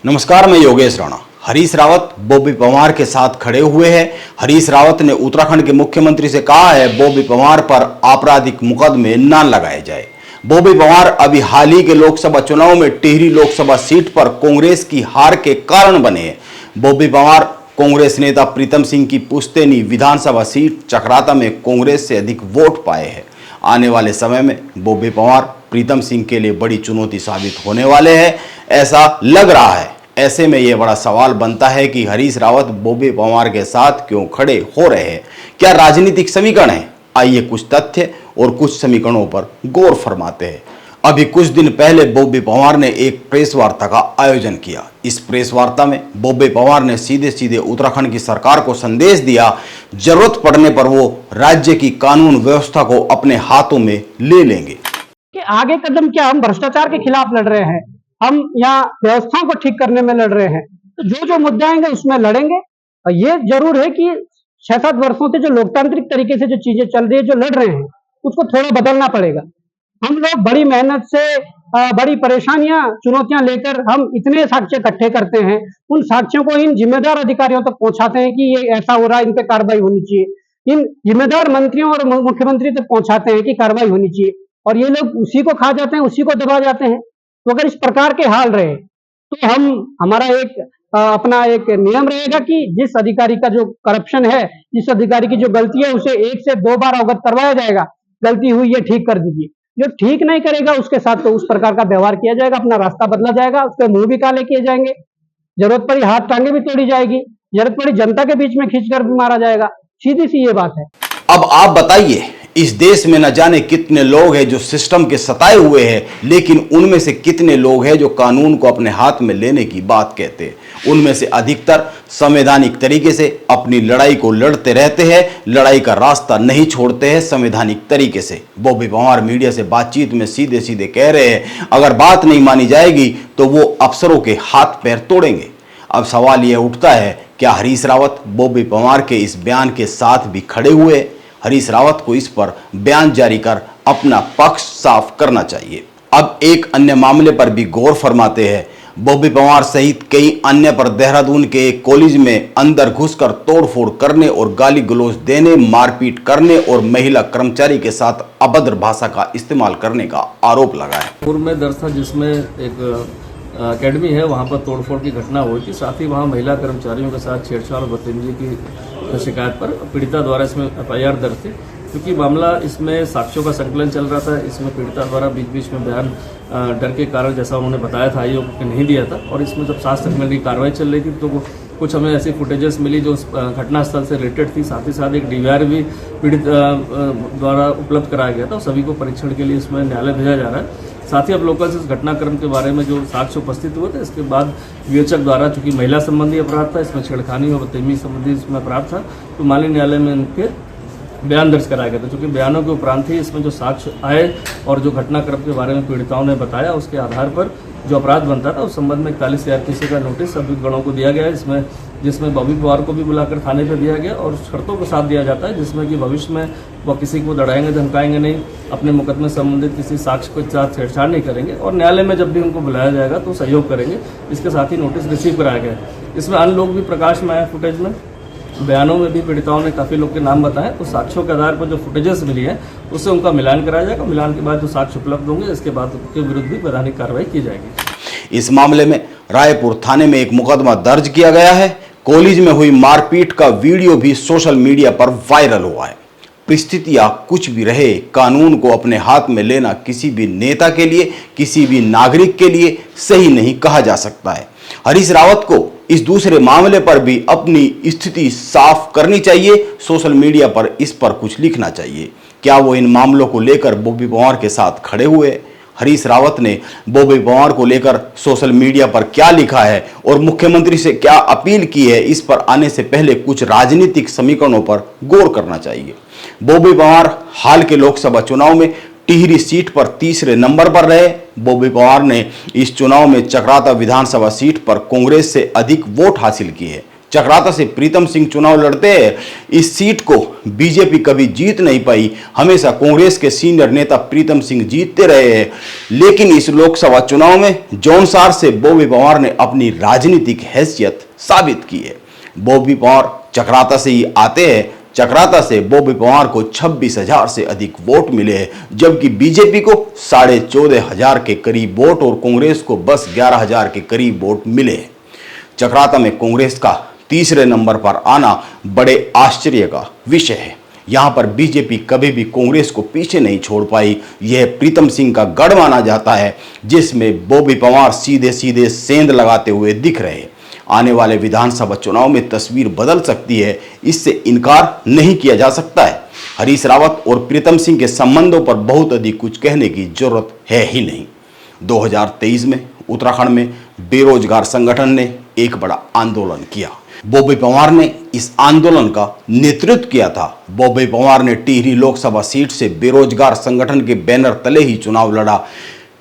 नमस्कार, मैं योगेश राणा। हरीश रावत बॉबी पवार के साथ खड़े हुए हैं। हरीश रावत ने उत्तराखंड के मुख्यमंत्री से कहा है बॉबी पवार पर आपराधिक मुकदमे न लगाए जाए। बॉबी पवार अभी हाल ही के लोकसभा चुनाव में टिहरी लोकसभा सीट पर कांग्रेस की हार के कारण बने हैं। बॉबी पवार कांग्रेस नेता प्रीतम सिंह की पुश्तैनी विधानसभा सीट चकराता में कांग्रेस से अधिक वोट पाए हैं। आने वाले समय में बॉबी पवार प्रीतम सिंह के लिए बड़ी चुनौती साबित होने वाले हैं, ऐसा लग रहा है। ऐसे में यह बड़ा सवाल बनता है कि हरीश रावत बॉबी पवार के साथ क्यों खड़े हो रहे हैं। क्या राजनीतिक समीकरण है? आइए कुछ तथ्य और कुछ समीकरणों पर गौर फरमाते हैं। अभी कुछ दिन पहले बॉबी पवार ने एक प्रेस वार्ता का आयोजन किया। इस प्रेस वार्ता में बॉबी पवार ने सीधे सीधे उत्तराखंड की सरकार को संदेश दिया, जरूरत पड़ने पर वो राज्य की कानून व्यवस्था को अपने हाथों में ले लेंगे। कि आगे कदम क्या, हम भ्रष्टाचार के खिलाफ लड़ रहे हैं, हम यहाँ व्यवस्थाओं को ठीक करने में लड़ रहे हैं। तो जो जो मुद्दे आएंगे उसमें लड़ेंगे। और ये जरूर है कि 6-7 वर्षों से जो लोकतांत्रिक तरीके से जो चीजें चल रही है, जो लड़ रहे हैं, उसको थोड़ा बदलना पड़ेगा। हम लोग बड़ी मेहनत से बड़ी परेशानियां चुनौतियां लेकर हम इतने साक्ष्य इकट्ठे करते हैं, उन साक्ष्यों को इन जिम्मेदार अधिकारियों तक पहुंचाते हैं कि ये ऐसा हो रहा है, इन पे कार्रवाई होनी चाहिए। इन जिम्मेदार मंत्रियों और मुख्यमंत्री तक पहुंचाते हैं कि कार्रवाई होनी चाहिए, और ये लोग उसी को खा जाते हैं, उसी को दबा जाते हैं। तो अगर इस प्रकार के हाल रहे तो हमारा एक अपना एक नियम रहेगा कि जिस अधिकारी का जो करप्शन है, जिस अधिकारी की जो गलती है, उसे 1 से 2 बार अवगत करवाया जाएगा। गलती हुई है, ठीक कर दीजिए। जो ठीक नहीं करेगा उसके साथ तो उस प्रकार का व्यवहार किया जाएगा, अपना रास्ता बदला जाएगा, उसके मुंह भी काले किए जाएंगे, जरूरत पड़ी हाथ टांगे भी तोड़ी जाएगी, जरूरत पड़ी जनता के बीच में खींचकर भी मारा जाएगा। सीधी सी ये बात है। अब आप बताइए, इस देश में न जाने कितने लोग हैं जो सिस्टम के सताए हुए हैं, लेकिन उनमें से कितने लोग हैं जो कानून को अपने हाथ में लेने की बात कहते हैं। उनमें से अधिकतर संवैधानिक तरीके से अपनी लड़ाई को लड़ते रहते हैं, लड़ाई का रास्ता नहीं छोड़ते हैं संवैधानिक तरीके से। बॉबी पवार मीडिया से बातचीत में सीधे सीधे कह रहे हैं अगर बात नहीं मानी जाएगी तो वो अफसरों के हाथ पैर तोड़ेंगे। अब सवाल यह उठता है, क्या हरीश रावत बॉबी पवार के इस बयान के साथ भी खड़े हुए? हरीश रावत को इस पर बयान जारी कर अपना पक्ष साफ करना चाहिए। अब एक अन्य मामले पर भी गौर फरमाते हैं। बॉबी पवार सहित कई अन्य पर देहरादून के एक कॉलेज में अंदर घुसकर तोड़फोड़ करने और गाली गलौज देने, मारपीट करने और महिला कर्मचारी के साथ अभद्र भाषा का इस्तेमाल करने का आरोप लगा है। पूर्व में दर्ज था जिसमें एक अकेडमी है, वहाँ पर तोड़फोड़ की घटना हुई थी। साथ ही वहाँ महिला कर्मचारियों के साथ छेड़छाड़ और बदतमीजी की शिकायत पर पीड़िता द्वारा इसमें FIR दर्ज थी। क्योंकि मामला इसमें साक्ष्यों का संकलन चल रहा था, इसमें पीड़िता द्वारा बीच बीच में बयान डर के कारण, जैसा उन्होंने बताया था, आयोग को नहीं दिया था। और इसमें जब साक्ष्य संकलन की कार्रवाई चल रही थी तो कुछ हमें ऐसी फुटेजेस मिली जो घटनास्थल से रिलेटेड थी। साथ ही साथ एक DVR भी पीड़ित द्वारा उपलब्ध कराया गया था। सभी को परीक्षण के लिए इसमें न्यायालय भेजा जा रहा है। साथ ही अब लोकल से इस घटनाक्रम के बारे में जो साक्ष्य उपस्थित हुए थे, इसके बाद विवेचक द्वारा, चूंकि महिला संबंधी अपराध था, इसमें छेड़खानी और बदतमीजी संबंधी इसमें अपराध था, तो माननीय न्यायालय में इनके बयान दर्ज कराया गया था। चूंकि बयानों के उपरांत ही इसमें जो साक्ष्य आए और जो घटनाक्रम के बारे में पीड़िताओं ने बताया, उसके आधार पर जो अपराध बनता था उस संबंध में 41 CRPC का नोटिस सभी गणों को दिया गया है, जिसमें बॉबी पवार को भी बुलाकर थाने पर दिया गया और शर्तों के साथ दिया जाता है, जिसमें कि भविष्य में वह किसी को दड़ाएंगे धमकाएंगे नहीं, अपने मुकदमे संबंधित किसी साक्ष्य के साथ छेड़छाड़ नहीं करेंगे और न्यायालय में जब भी उनको बुलाया जाएगा तो सहयोग करेंगे। इसके साथ ही नोटिस रिसीव कराया गया है। इसमें अन्य लोग भी प्रकाश में आए। फुटेज में बयानों में भी पीड़िताओं ने काफ़ी लोग के नाम बताए। तो साक्ष्यों के आधार पर जो फुटेजेस मिली है उससे उनका मिलान कराया जाएगा। मिलान के बाद जो साक्ष्य उपलब्ध होंगे, इसके बाद उनके विरुद्ध भी वैधानिक कार्रवाई की जाएगी। इस मामले में रायपुर थाने में एक मुकदमा दर्ज किया गया है। कॉलेज में हुई मारपीट का वीडियो भी सोशल मीडिया पर वायरल हुआ है। परिस्थितियां कुछ भी रहे, कानून को अपने हाथ में लेना किसी भी नेता के लिए, किसी भी नागरिक के लिए सही नहीं कहा जा सकता है। हरीश रावत को इस दूसरे मामले पर भी अपनी स्थिति साफ करनी चाहिए। सोशल मीडिया पर इस पर कुछ लिखना चाहिए। क्या वो इन मामलों को लेकर बॉबी पवार के साथ खड़े हुए? हरीश रावत ने बॉबी पवार को लेकर सोशल मीडिया पर क्या लिखा है और मुख्यमंत्री से क्या अपील की है, इस पर आने से पहले कुछ राजनीतिक समीकरणों पर गौर करना चाहिए। बॉबी पवार हाल के लोकसभा चुनाव में टिहरी सीट पर तीसरे नंबर पर रहे। बॉबी पवार ने इस चुनाव में चकराता विधानसभा सीट पर कांग्रेस से अधिक वोट हासिल किए हैं। चक्राता से प्रीतम सिंह चुनाव लड़ते हैं। इस सीट को बीजेपी कभी जीत नहीं पाई, हमेशा कांग्रेस के सीनियर नेता प्रीतम सिंह जीतते रहे हैं। लेकिन इस लोकसभा चुनाव में जौनसार से बॉबी पवार ने अपनी राजनीतिक हैसियत साबित की है। बॉबी पवार चक्राता से ही आते हैं। चक्राता से बॉबी पवार को 26,000 से अधिक वोट मिले हैं, जबकि बीजेपी को 14,500 के करीब वोट और कांग्रेस को बस 11,000 के करीब वोट मिले हैं। चक्राता में कांग्रेस का तीसरे नंबर पर आना बड़े आश्चर्य का विषय है। यहां पर बीजेपी कभी भी कांग्रेस को पीछे नहीं छोड़ पाई। यह प्रीतम सिंह का गढ़ माना जाता है, जिसमें बॉबी पवार सीधे सीधे सेंध लगाते हुए दिख रहे हैं। आने वाले विधानसभा चुनाव में तस्वीर बदल सकती है, इससे इनकार नहीं किया जा सकता है। हरीश रावत और प्रीतम सिंह के संबंधों पर बहुत अधिक कुछ कहने की जरूरत है ही नहीं। 2023 में उत्तराखंड में बेरोजगार संगठन ने एक बड़ा आंदोलन किया। बॉबी पवार ने इस आंदोलन का नेतृत्व किया था। बॉबी पवार ने टिहरी लोकसभा सीट से बेरोजगार संगठन के बैनर तले ही चुनाव लड़ा।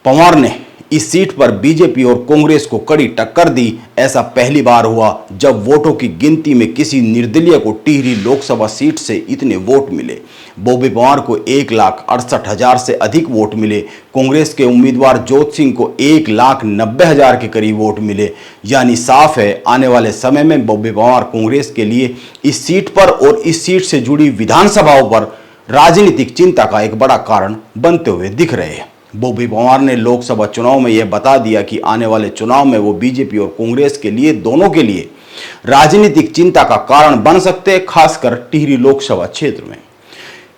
पवार ने इस सीट पर बीजेपी और कांग्रेस को कड़ी टक्कर दी। ऐसा पहली बार हुआ जब वोटों की गिनती में किसी निर्दलीय को टिहरी लोकसभा सीट से इतने वोट मिले। बॉबी पवार को 1,68,000 से अधिक वोट मिले। कांग्रेस के उम्मीदवार जोत सिंह को 1,90,000 के करीब वोट मिले। यानी साफ है, आने वाले समय में बॉबी पवार कांग्रेस के लिए इस सीट पर और इस सीट से जुड़ी विधानसभाओं पर राजनीतिक चिंता का एक बड़ा कारण बनते हुए दिख रहे हैं। बॉबी पवार ने लोकसभा चुनाव में यह बता दिया कि आने वाले चुनाव में वो बीजेपी और कांग्रेस के लिए, दोनों के लिए राजनीतिक चिंता का कारण बन सकते हैं, खासकर टिहरी लोकसभा क्षेत्र में,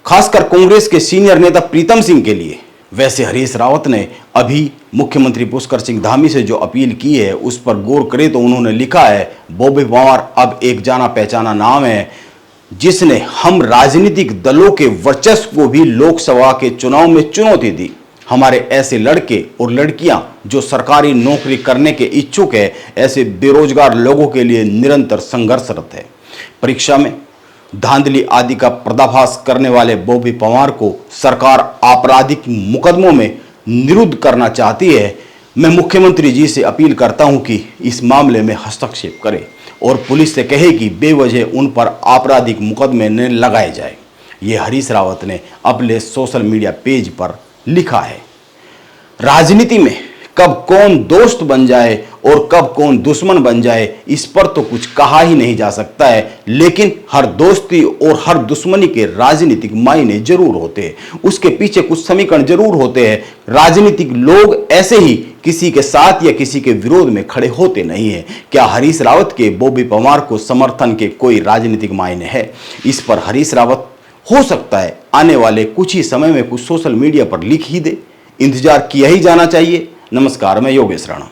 खासकर कांग्रेस के सीनियर नेता प्रीतम सिंह के लिए। वैसे हरीश रावत ने अभी मुख्यमंत्री पुष्कर सिंह धामी से जो अपील की है उस पर गौर करें तो उन्होंने लिखा है, बॉबी पवार अब एक जाना पहचाना नाम है, जिसने हम राजनीतिक दलों के वर्चस्व को भी लोकसभा के चुनाव में चुनौती दी। हमारे ऐसे लड़के और लड़कियां जो सरकारी नौकरी करने के इच्छुक है, ऐसे बेरोजगार लोगों के लिए निरंतर संघर्षरत है। परीक्षा में धांधली आदि का पर्दाफाश करने वाले बॉबी पवार को सरकार आपराधिक मुकदमों में निरुद्ध करना चाहती है। मैं मुख्यमंत्री जी से अपील करता हूं कि इस मामले में हस्तक्षेप करे और पुलिस से कहे कि बेवजह उन पर आपराधिक मुकदमे न लगाए जाए। ये हरीश रावत ने अपने सोशल मीडिया पेज पर लिखा है। राजनीति में कब कौन दोस्त बन जाए और कब कौन दुश्मन बन जाए, इस पर तो कुछ कहा ही नहीं जा सकता है, लेकिन हर दोस्ती और हर दुश्मनी के राजनीतिक मायने जरूर होते हैं, उसके पीछे कुछ समीकरण जरूर होते हैं। राजनीतिक लोग ऐसे ही किसी के साथ या किसी के विरोध में खड़े होते नहीं है। क्या हरीश रावत के बॉबी पवार को समर्थन के कोई राजनीतिक मायने है? इस पर हरीश रावत हो सकता है आने वाले कुछ ही समय में कुछ सोशल मीडिया पर लिख ही दे। इंतजार किया ही जाना चाहिए। नमस्कार, मैं योगेश राणा।